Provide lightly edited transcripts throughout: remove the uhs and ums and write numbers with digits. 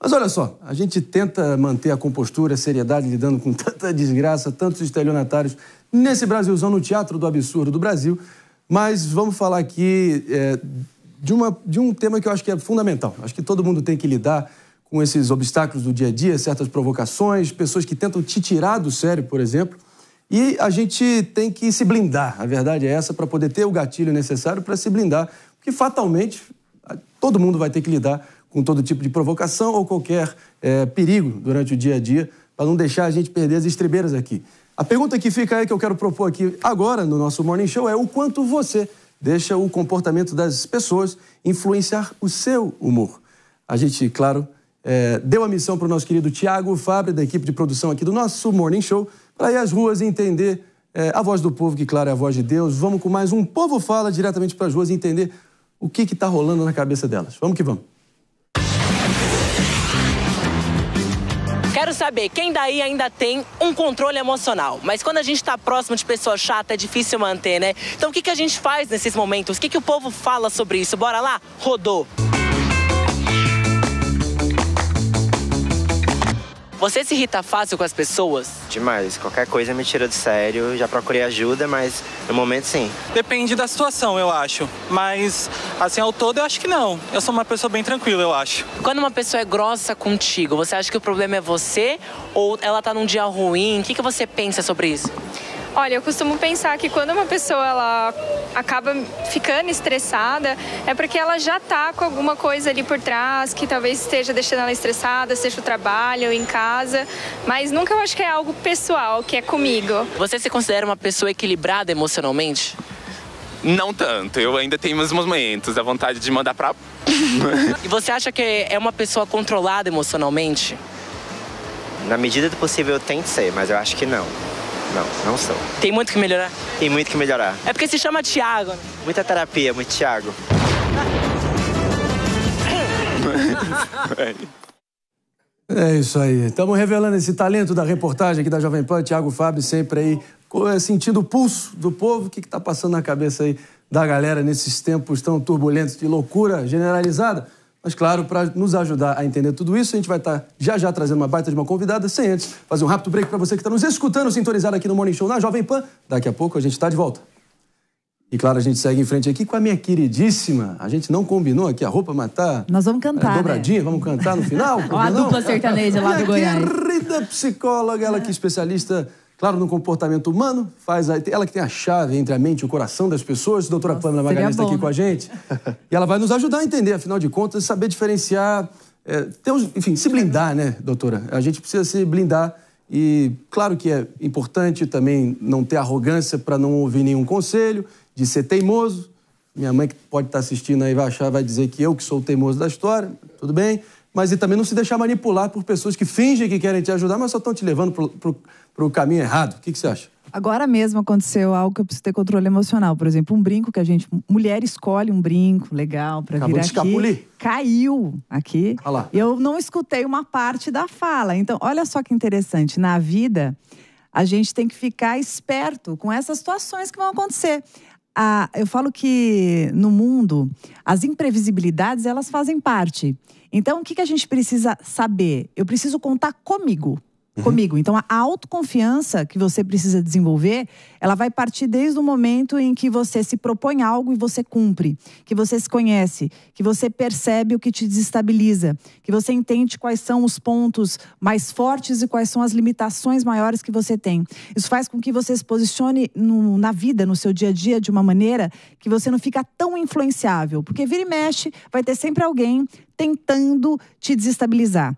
Mas olha só, a gente tenta manter a compostura, a seriedade, lidando com tanta desgraça, tantos estelionatários nesse Brasilzão, no Teatro do Absurdo do Brasil. Mas vamos falar aqui de um tema que eu acho que é fundamental. Acho que todo mundo tem que lidar com esses obstáculos do dia a dia, certas provocações, pessoas que tentam te tirar do sério, por exemplo. E a gente tem que se blindar, a verdade é essa, para poder ter o gatilho necessário para se blindar, porque fatalmente todo mundo vai ter que lidar com todo tipo de provocação ou qualquer perigo durante o dia a dia, para não deixar a gente perder as estribeiras aqui. A pergunta que fica aí, que eu quero propor aqui agora no nosso Morning Show, é o quanto você deixa o comportamento das pessoas influenciar o seu humor. A gente, claro, deu a missão para o nosso querido Thiago Fabre, da equipe de produção aqui do nosso Morning Show, para ir às ruas e entender a voz do povo, que, claro, é a voz de Deus. Vamos com mais um Povo Fala diretamente para as ruas e entender o que está rolando na cabeça delas. Vamos que vamos. Quero saber, quem daí ainda tem um controle emocional? Mas quando a gente tá próximo de pessoa chata, é difícil manter, né? Então o que a gente faz nesses momentos? O que o povo fala sobre isso? Bora lá? Rodou! Você se irrita fácil com as pessoas? Demais. Qualquer coisa me tira do sério. Já procurei ajuda, mas no momento sim. Depende da situação, eu acho. Mas, assim, ao todo, eu acho que não. Eu sou uma pessoa bem tranquila, eu acho. Quando uma pessoa é grossa contigo, você acha que o problema é você? Ou ela tá num dia ruim? O que você pensa sobre isso? Olha, eu costumo pensar que quando uma pessoa ela acaba ficando estressada, é porque ela já tá com alguma coisa ali por trás, que talvez esteja deixando ela estressada, seja o trabalho ou em casa, mas nunca eu acho que é algo pessoal, que é comigo. Você se considera uma pessoa equilibrada emocionalmente? Não tanto, eu ainda tenho meus momentos, a vontade de mandar pra... E você acha que é uma pessoa controlada emocionalmente? Na medida do possível eu tento ser, mas eu acho que não. Não sou. Tem muito que melhorar? Tem muito que melhorar. É porque se chama Thiago, né? Muita terapia, muito Thiago. É isso aí. Estamos revelando esse talento da reportagem aqui da Jovem Pan. Thiago Fabre sempre aí sentindo o pulso do povo. O que está passando na cabeça aí da galera nesses tempos tão turbulentos de loucura generalizada? Mas, claro, para nos ajudar a entender tudo isso, a gente vai estar já trazendo uma baita de uma convidada, sem antes fazer um rápido break para você que está nos escutando, sintonizado aqui no Morning Show na Jovem Pan. Daqui a pouco a gente está de volta. E, claro, a gente segue em frente aqui com a minha queridíssima. A gente não combinou aqui a roupa, mas tá... Nós vamos cantar, dobradinha, né? Vamos cantar no final? Ó, a dupla sertaneja lá do Goiás. Querida psicóloga, ela que é especialista... Claro, no comportamento humano, ela que tem a chave entre a mente e o coração das pessoas. Doutora Pamela Magalhães está aqui com a gente. E ela vai nos ajudar a entender, afinal de contas, saber diferenciar, enfim, se blindar, né, doutora? A gente precisa se blindar e, claro que é importante também não ter arrogância para não ouvir nenhum conselho, de ser teimoso. Minha mãe, que pode estar assistindo aí, vai dizer que eu que sou o teimoso da história, tudo bem. Mas e também não se deixar manipular por pessoas que fingem que querem te ajudar, mas só estão te levando para o caminho errado. O que você acha? Agora mesmo aconteceu algo que eu preciso ter controle emocional. Por exemplo, um brinco que mulher escolhe um brinco legal para vir aqui. Escapulir. Caiu aqui. Olha lá. Eu não escutei uma parte da fala. Então, olha só que interessante. Na vida, a gente tem que ficar esperto com essas situações que vão acontecer. Eu falo que no mundo, as imprevisibilidades, elas fazem parte. Então, o que a gente precisa saber? Eu preciso contar comigo. Então, a autoconfiança que você precisa desenvolver, ela vai partir desde o momento em que você se propõe algo e você cumpre. Que você se conhece, que você percebe o que te desestabiliza, que você entende quais são os pontos mais fortes e quais são as limitações maiores que você tem. Isso faz com que você se posicione na vida, no seu dia a dia, de uma maneira que você não fica tão influenciável. Porque vira e mexe, vai ter sempre alguém tentando te desestabilizar.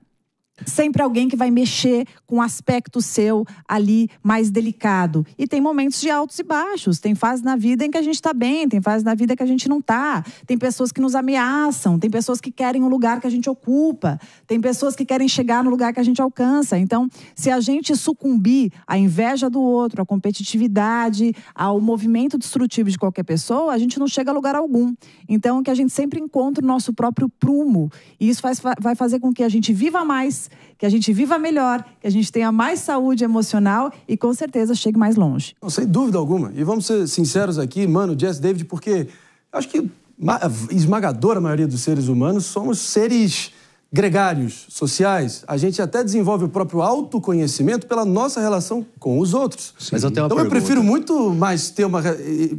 Sempre alguém que vai mexer com um aspecto seu ali mais delicado. E tem momentos de altos e baixos. Tem fases na vida em que a gente está bem, tem fases na vida que a gente não está. Tem pessoas que nos ameaçam, tem pessoas que querem o lugar que a gente ocupa, tem pessoas que querem chegar no lugar que a gente alcança. Então, se a gente sucumbir à inveja do outro, à competitividade, ao movimento destrutivo de qualquer pessoa, a gente não chega a lugar algum. Então, que a gente sempre encontre o nosso próprio prumo. E isso vai fazer com que a gente viva mais, que a gente viva melhor, que a gente tenha mais saúde emocional e, com certeza, chegue mais longe. Não, sem dúvida alguma. E vamos ser sinceros aqui, Mano, Jess, David, porque acho que a esmagadora maioria dos seres humanos somos seres gregários sociais, a gente até desenvolve o próprio autoconhecimento pela nossa relação com os outros. Mas eu tenho uma então pergunta. Eu prefiro muito mais ter uma...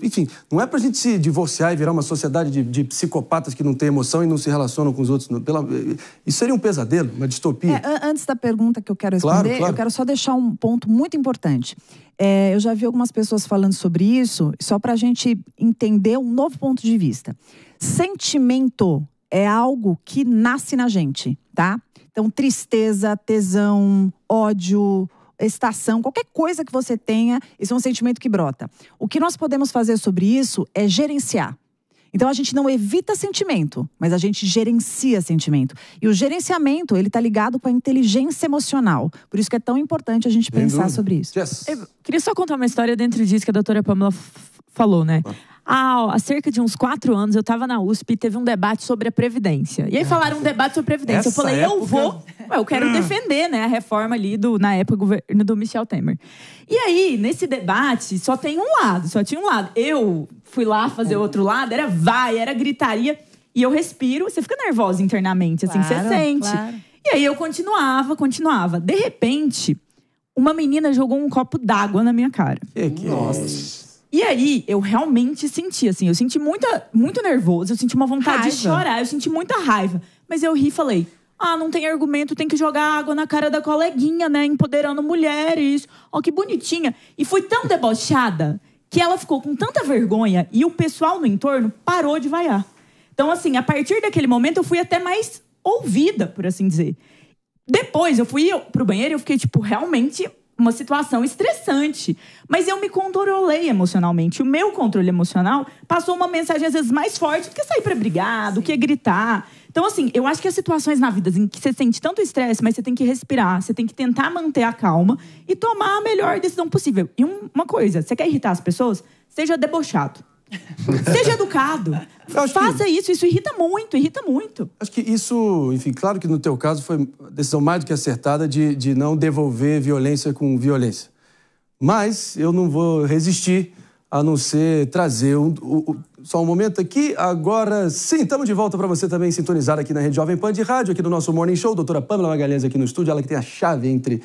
Enfim, não é pra gente se divorciar e virar uma sociedade de psicopatas que não têm emoção e não se relacionam com os outros. Isso seria um pesadelo, uma distopia. Antes da pergunta que eu quero responder, claro. Eu quero só deixar um ponto muito importante. Eu já vi algumas pessoas falando sobre isso, só pra gente entender um novo ponto de vista. Sentimento é algo que nasce na gente, tá? Então, tristeza, tesão, ódio, excitação, qualquer coisa que você tenha, isso é um sentimento que brota. O que nós podemos fazer sobre isso é gerenciar. Então, a gente não evita sentimento, mas a gente gerencia sentimento. E o gerenciamento, ele tá ligado com a inteligência emocional. Por isso que é tão importante a gente pensar sobre isso. Yes. Eu queria só contar uma história dentro disso que a doutora Pamela falou, né? Há cerca de uns 4 anos, eu estava na USP e teve um debate sobre a Previdência. E aí falaram um debate sobre a Previdência. Eu falei, eu quero defender, né, a reforma ali na época, governo do Michel Temer. E aí, nesse debate, só tinha um lado. Eu fui lá fazer outro lado, era gritaria. E eu respiro, você fica nervosa internamente, assim, você sente. Claro. E aí eu continuava. De repente, uma menina jogou um copo d'água na minha cara. Nossa. E aí, eu realmente senti, assim, eu senti muito nervoso, eu senti uma vontade de chorar, eu senti muita raiva. Mas eu ri e falei, não tem argumento, tem que jogar água na cara da coleguinha, né, empoderando mulheres. Ó, que bonitinha. E fui tão debochada que ela ficou com tanta vergonha e o pessoal no entorno parou de vaiar. Então, assim, a partir daquele momento, eu fui até mais ouvida, por assim dizer. Depois, eu fui pro banheiro e eu fiquei, tipo, realmente... uma situação estressante. Mas eu me controlei emocionalmente. O meu controle emocional passou uma mensagem, às vezes, mais forte do que sair pra brigar, do que gritar. Então, assim, eu acho que as situações na vida em que você sente tanto estresse, mas você tem que respirar, você tem que tentar manter a calma e tomar a melhor decisão possível. E uma coisa, você quer irritar as pessoas? Seja debochado. Seja educado. Faça isso irrita muito. Acho que isso, enfim, claro que no teu caso foi uma decisão mais do que acertada de não devolver violência com violência. Mas eu não vou resistir a não ser trazer só um momento aqui. Agora sim, estamos de volta para você também sintonizar aqui na Rede Jovem Pan de Rádio, aqui no nosso Morning Show. Doutora Pamela Magalhães aqui no estúdio, ela que tem a chave entre...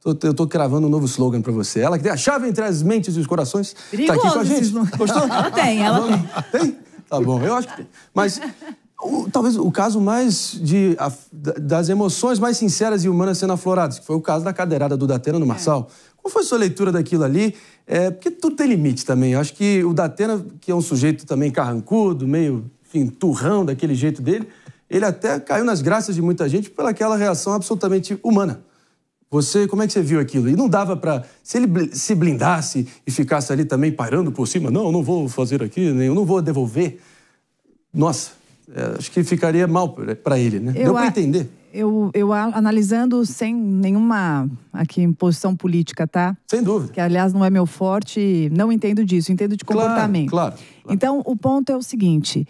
Eu tô cravando um novo slogan pra você. Ela que tem a chave entre as mentes e os corações. Perigoso, tá aqui com a gente. Gostou? Ela tem. Tem? Tá bom, eu acho que tem. Mas talvez o caso mais das emoções mais sinceras e humanas sendo afloradas, que foi o caso da cadeirada do Datena no Marçal. Qual foi a sua leitura daquilo ali? Porque tudo tem limite também. Eu acho que o Datena, que é um sujeito também carrancudo, meio, enfim, turrão daquele jeito dele, ele até caiu nas graças de muita gente pelaquela reação absolutamente humana. Você, como é que você viu aquilo? E não dava pra... Se ele se blindasse e ficasse ali também pairando por cima, não vou fazer aqui, eu não vou devolver. Nossa, acho que ficaria mal pra ele, né? Deu pra entender? Eu analisando sem nenhuma aqui posição política, tá? Sem dúvida. Que, aliás, não é meu forte, não entendo disso, entendo de comportamento. Claro. Então, o ponto é o seguinte,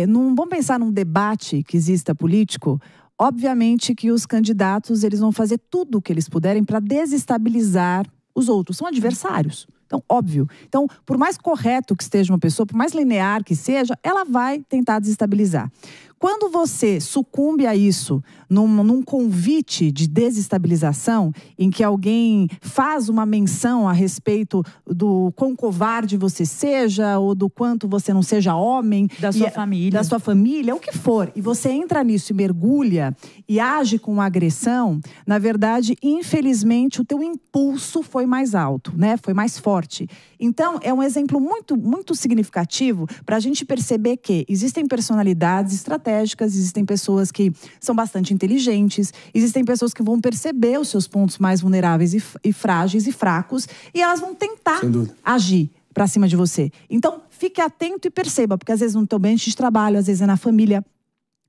vamos pensar num debate que exista político. Obviamente que os candidatos, eles vão fazer tudo o que eles puderem para desestabilizar os outros. São adversários. Então, óbvio. Então, por mais correto que esteja uma pessoa, por mais linear que seja, ela vai tentar desestabilizar. Quando você sucumbe a isso num convite de desestabilização, em que alguém faz uma menção a respeito do quão covarde você seja, ou do quanto você não seja homem... Da sua família, o que for. E você entra nisso e mergulha e age com agressão, na verdade, infelizmente, o teu impulso foi mais alto, né? Foi mais forte. Então, é um exemplo muito, muito significativo para a gente perceber que existem personalidades estratégicas, existem pessoas que são bastante inteligentes, existem pessoas que vão perceber os seus pontos mais vulneráveis e frágeis e fracos, e elas vão tentar agir para cima de você. Então, fique atento e perceba, porque às vezes no teu ambiente de trabalho, às vezes é na família,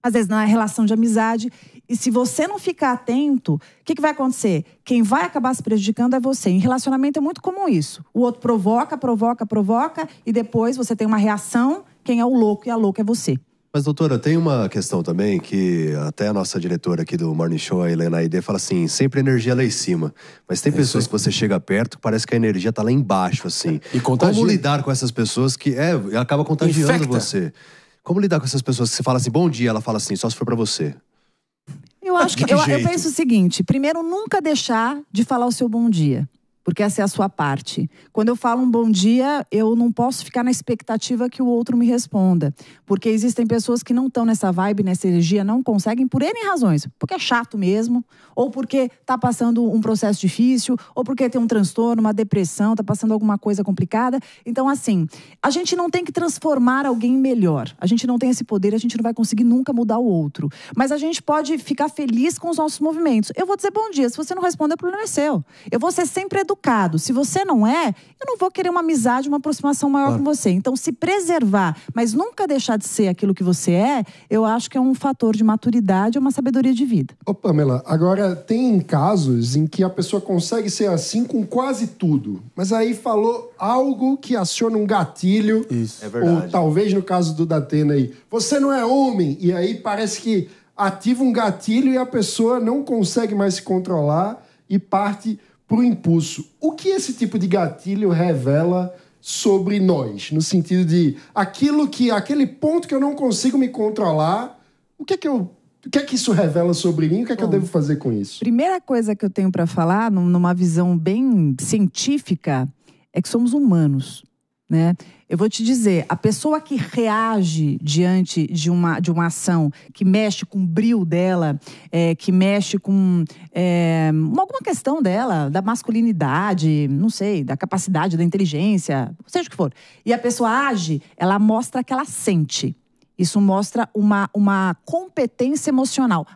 às vezes na relação de amizade. E se você não ficar atento, o que vai acontecer? Quem vai acabar se prejudicando é você. Em relacionamento é muito comum isso. O outro provoca, e depois você tem uma reação, quem é o louco e a louca é você. Mas, doutora, tem uma questão também que até a nossa diretora aqui do Morning Show, a Helena Aide, fala assim, sempre a energia lá em cima. Mas tem pessoas que você chega perto que parece que a energia tá lá embaixo, assim. E contagia. Como lidar com essas pessoas que acaba contagiando você? Como lidar com essas pessoas que você fala assim, bom dia, ela fala assim, só se for pra você? Eu acho que eu penso o seguinte: primeiro, nunca deixar de falar o seu bom dia. Porque essa é a sua parte. Quando eu falo um bom dia, eu não posso ficar na expectativa que o outro me responda. Porque existem pessoas que não estão nessa vibe, nessa energia, não conseguem por N razões. Porque é chato mesmo, ou porque está passando um processo difícil, ou porque tem um transtorno, uma depressão, está passando alguma coisa complicada. Então, assim, a gente não tem que transformar alguém melhor. A gente não tem esse poder, a gente não vai conseguir nunca mudar o outro. Mas a gente pode ficar feliz com os nossos movimentos. Eu vou dizer bom dia, se você não responder, o problema é seu. Eu vou ser sempre educado. Se você não é, eu não vou querer uma amizade, uma aproximação maior com você. Então, se preservar, mas nunca deixar de ser aquilo que você é, eu acho que é um fator de maturidade, uma sabedoria de vida. Ô, Pamela, agora tem casos em que a pessoa consegue ser assim com quase tudo, mas aí falou algo que aciona um gatilho. Isso, é verdade. Ou talvez no caso do Datena aí, você não é homem, e aí parece que ativa um gatilho e a pessoa não consegue mais se controlar e parte pro impulso. O que esse tipo de gatilho revela sobre nós? No sentido de aquele ponto que eu não consigo me controlar, o que é que isso revela sobre mim? O que é que eu devo fazer com isso? Primeira coisa que eu tenho para falar, numa visão bem científica, é que somos humanos, né? Eu vou te dizer, a pessoa que reage diante de uma ação que mexe com o brio dela, que mexe com alguma questão dela, da masculinidade, não sei, da capacidade, da inteligência, seja o que for. E a pessoa age, ela mostra que ela sente. Isso mostra uma competência emocional.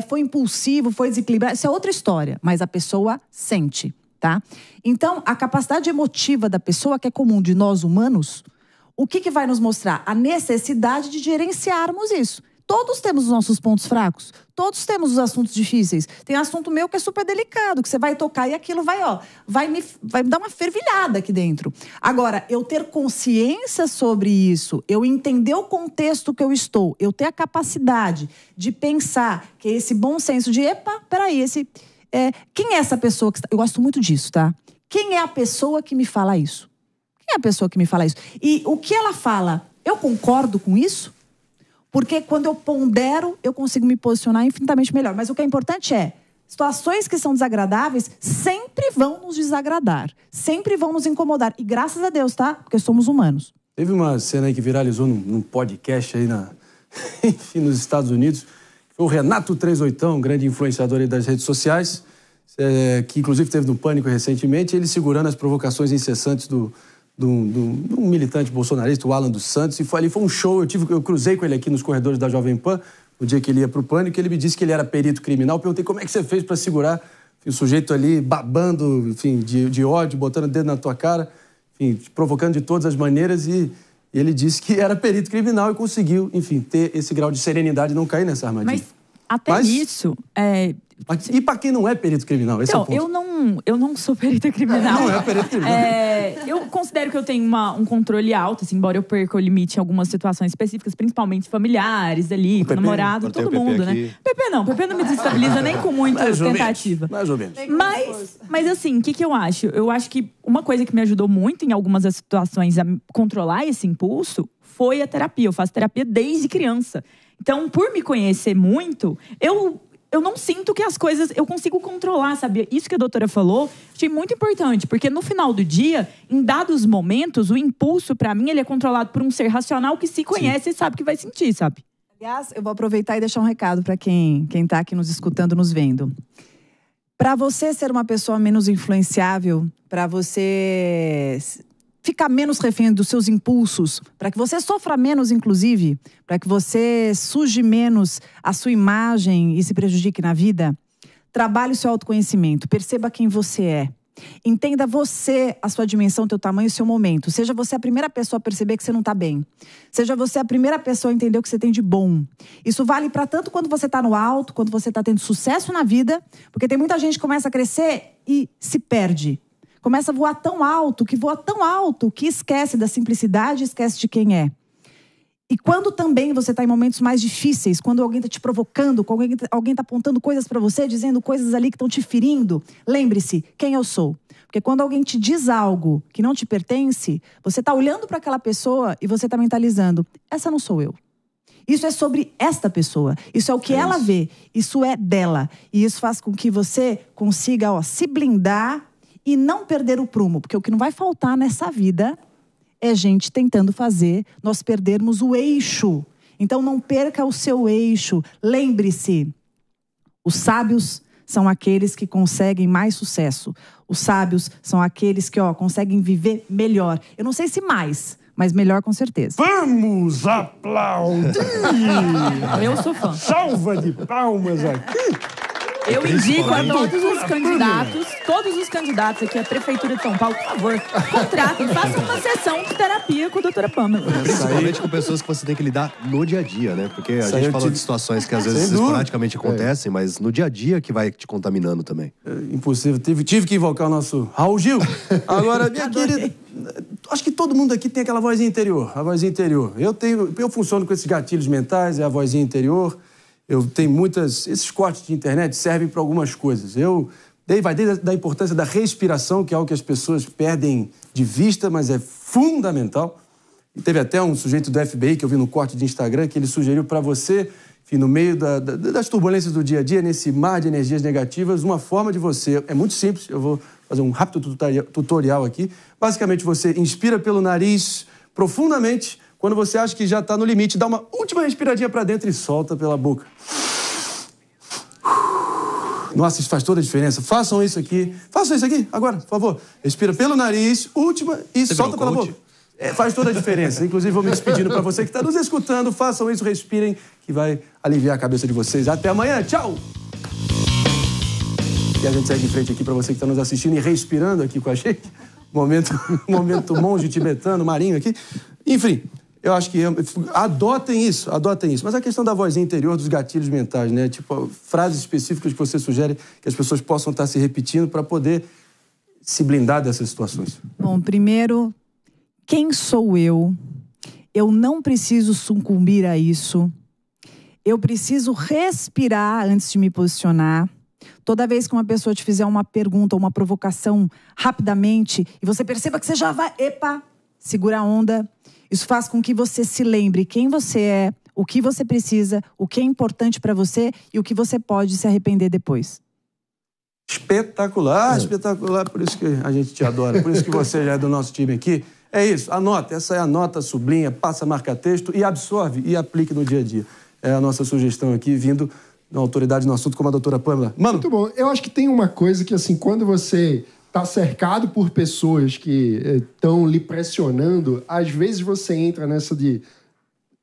Foi impulsivo, foi desequilibrado, isso é outra história, mas a pessoa sente. Tá? Então, a capacidade emotiva da pessoa, que é comum de nós humanos, o que vai nos mostrar? A necessidade de gerenciarmos isso. Todos temos os nossos pontos fracos, todos temos os assuntos difíceis. Tem assunto meu que é super delicado, que você vai tocar e aquilo vai me dar uma fervilhada aqui dentro. Agora, eu ter consciência sobre isso, eu entender o contexto que eu estou, eu ter a capacidade de pensar que esse bom senso de, peraí, quem é essa pessoa que... Eu gosto muito disso, tá? Quem é a pessoa que me fala isso? Quem é a pessoa que me fala isso? E o que ela fala, eu concordo com isso? Porque quando eu pondero, eu consigo me posicionar infinitamente melhor. Mas o que é importante é, situações que são desagradáveis sempre vão nos desagradar. Sempre vão nos incomodar. E graças a Deus, tá? Porque somos humanos. Teve uma cena aí que viralizou num podcast aí enfim, nos Estados Unidos. O Renato 38, um grande influenciador aí das redes sociais, que inclusive esteve no Pânico recentemente, ele segurando as provocações incessantes de um militante bolsonarista, o Alan dos Santos, e foi um show, eu cruzei com ele aqui nos corredores da Jovem Pan, no dia que ele ia para o Pânico, ele me disse que ele era perito criminal, eu perguntei como é que você fez para segurar o sujeito ali babando, enfim, de ódio, botando o dedo na tua cara, enfim, te provocando de todas as maneiras, e ele disse que era perito criminal e conseguiu, enfim, ter esse grau de serenidade e não cair nessa armadilha. Mas isso... E para quem não é perito criminal? Esse é o ponto. Eu não sou perita criminal. Não é perito criminal. Eu considero que eu tenho um controle alto, assim, embora eu perca o limite em algumas situações específicas, principalmente familiares ali, com o namorado, todo mundo, né? Pepe não me desestabiliza nem com muita tentativa. Mais ou menos. Mas assim, o que eu acho? Eu acho que uma coisa que me ajudou muito em algumas das situações a controlar esse impulso foi a terapia. Eu faço terapia desde criança. Então, por me conhecer muito, eu não sinto que as coisas eu consigo controlar, sabe? Isso que a doutora falou, achei muito importante, porque no final do dia, em dados momentos, o impulso, pra mim, ele é controlado por um ser racional que se conhece e sabe o que vai sentir, sabe? Aliás, eu vou aproveitar e deixar um recado pra quem tá aqui nos escutando, nos vendo. Pra você ser uma pessoa menos influenciável, pra você ficar menos refém dos seus impulsos, para que você sofra menos, inclusive, para que você suje menos a sua imagem e se prejudique na vida, trabalhe o seu autoconhecimento, perceba quem você é. Entenda você, a sua dimensão, o teu tamanho e o seu momento. Seja você a primeira pessoa a perceber que você não está bem. Seja você a primeira pessoa a entender o que você tem de bom. Isso vale para tanto quando você está no alto, quando você está tendo sucesso na vida, porque tem muita gente que começa a crescer e se perde. Começa a voar tão alto, que esquece da simplicidade, esquece de quem é. E quando também você está em momentos mais difíceis, quando alguém está te provocando, quando alguém está apontando coisas para você, dizendo coisas ali que estão te ferindo, lembre-se, quem eu sou. Porque quando alguém te diz algo que não te pertence, você está olhando para aquela pessoa e você está mentalizando, essa não sou eu. Isso é sobre esta pessoa. Isso é o que ela vê. Isso é dela. E isso faz com que você consiga, se blindar e não perder o prumo. Porque o que não vai faltar nessa vida é gente tentando fazer nós perdermos o eixo. Então não perca o seu eixo. Lembre-se, os sábios são aqueles que conseguem mais sucesso. Os sábios são aqueles que conseguem viver melhor. Eu não sei se mais, mas melhor com certeza. Vamos aplaudir! Eu sou fã. Salva de palmas aqui! Eu indico a todos os candidatos aqui à Prefeitura de São Paulo, por favor, contratem, façam uma sessão de terapia com a doutora Pamela. Principalmente com pessoas que você tem que lidar no dia a dia, né? Porque a gente falou de situações que às vezes esporadicamente acontecem, mas no dia a dia que vai te contaminando também. Impossível. Tive que invocar o nosso Raul Gil. Agora, minha querida, acho que todo mundo aqui tem aquela vozinha interior, a vozinha interior. Eu funciono com esses gatilhos mentais, é a vozinha interior. Eu tenho esses cortes de internet servem para algumas coisas. Vai desde a importância da respiração, que é algo que as pessoas perdem de vista, mas é fundamental. E teve até um sujeito do FBI que eu vi no corte de Instagram, que ele sugeriu para você, enfim, no meio das turbulências do dia a dia, nesse mar de energias negativas, uma forma de você... É muito simples, eu vou fazer um rápido tutorial aqui. Basicamente, você inspira pelo nariz profundamente. Quando você acha que já está no limite, dá uma última respiradinha para dentro e solta pela boca. Nossa, isso faz toda a diferença. Façam isso aqui agora, por favor. Respira pelo nariz, última e solta pela boca. Faz toda a diferença. Inclusive, vou me despedindo para você que está nos escutando. Façam isso, respirem, que vai aliviar a cabeça de vocês. Até amanhã, tchau! E a gente segue em frente aqui para você que está nos assistindo e respirando aqui com a gente. Momento monge tibetano, marinho aqui. Enfim... Eu acho que adotem isso. Mas a questão da vozinha interior, dos gatilhos mentais, né? Tipo, frases específicas que você sugere que as pessoas possam estar se repetindo para poder se blindar dessas situações. Bom, primeiro, quem sou eu? Eu não preciso sucumbir a isso. Eu preciso respirar antes de me posicionar. Toda vez que uma pessoa te fizer uma pergunta ou uma provocação rapidamente e você perceba que você já vai... segura a onda. Isso faz com que você se lembre quem você é, o que você precisa, o que é importante para você e o que você pode se arrepender depois. Espetacular, espetacular. Por isso que a gente te adora, por isso que você já é do nosso time aqui. É isso, anota. Essa é a nota, sublinha, passa, marca texto e absorve e aplique no dia a dia. É a nossa sugestão aqui, vindo da autoridade no assunto como a doutora Pamela. Mano. Muito bom. Eu acho que tem uma coisa que, assim, quando você... tá cercado por pessoas que estão lhe pressionando, às vezes você entra nessa de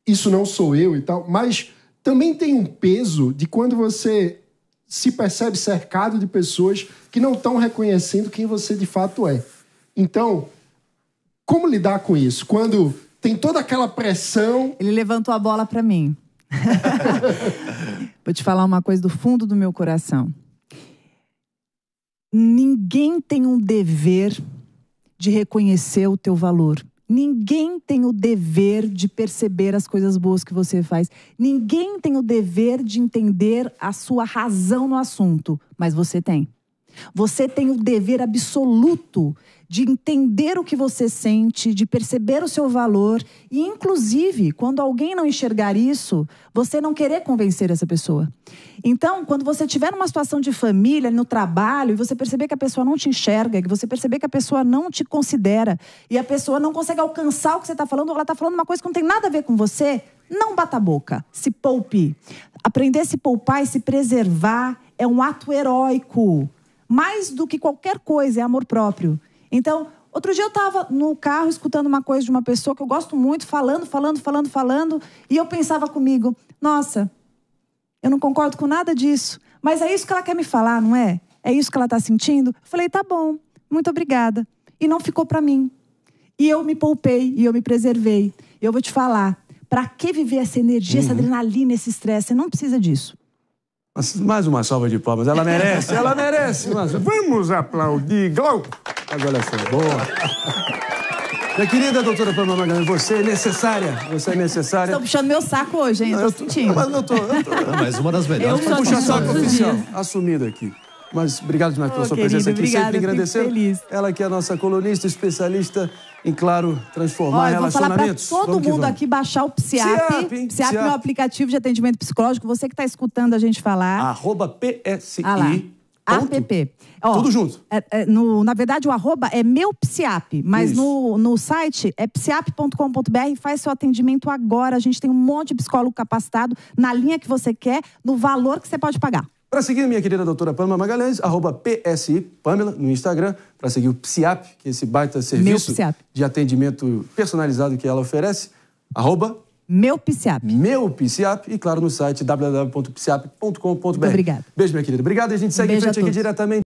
isso não sou eu e tal, mas também tem um peso de quando você se percebe cercado de pessoas que não estão reconhecendo quem você de fato é. Então, como lidar com isso? Quando tem toda aquela pressão... Ele levantou a bola para mim. Vou te falar uma coisa do fundo do meu coração. Ninguém tem um dever de reconhecer o teu valor. Ninguém tem o dever de perceber as coisas boas que você faz. Ninguém tem o dever de entender a sua razão no assunto. Mas você tem. Você tem o dever absoluto de entender o que você sente, de perceber o seu valor e, inclusive, quando alguém não enxergar isso, você não querer convencer essa pessoa. Então, quando você estiver numa situação de família, no trabalho, e você perceber que a pessoa não te enxerga, que você perceber que a pessoa não te considera e a pessoa não consegue alcançar o que você está falando, ou ela está falando uma coisa que não tem nada a ver com você, não bata a boca, se poupe. Aprender a se poupar e se preservar é um ato heróico. Mais do que qualquer coisa, é amor próprio. Então, outro dia eu estava no carro escutando uma coisa de uma pessoa que eu gosto muito, falando, e eu pensava comigo, nossa, eu não concordo com nada disso, mas é isso que ela quer me falar, não é? É isso que ela está sentindo? Eu falei, tá bom, muito obrigada. E não ficou para mim. E eu me poupei, e eu me preservei. E eu vou te falar, para que viver essa energia, essa adrenalina, esse estresse? Você não precisa disso. Mais uma salva de palmas. Ela merece, ela merece. Vamos aplaudir, Glauco. Mas olha só, boa. Minha querida doutora Pamela Magalhães, você é necessária. Você é necessária. Estão puxando meu saco hoje, hein? Eu tô sentindo. Mas eu tô. Mas uma das melhores. Puxa saco oficial. Assumido aqui. Mas obrigado demais pela sua presença aqui, sempre engrandecendo. Ela que é a nossa colunista, especialista em, claro, transformar relacionamentos. Vou falar para todo mundo aqui baixar o PSIAP. PSIAP é um aplicativo de atendimento psicológico. Você que está escutando a gente falar. @PSI. app. Tudo junto. Na verdade, o arroba é meu PSIAP, mas no site é psiap.com.br. Faz seu atendimento agora. A gente tem um monte de psicólogo capacitado na linha que você quer, no valor que você pode pagar. Para seguir minha querida doutora Pamela Magalhães, @PSI Pamela no Instagram, para seguir o PSIAP, que é esse baita serviço de atendimento personalizado que ela oferece, Meu PSIAP. Meu PSIAP e, claro, no site www.psiap.com.br. Obrigada. Beijo, minha querida. Obrigado e a gente segue em frente aqui diretamente.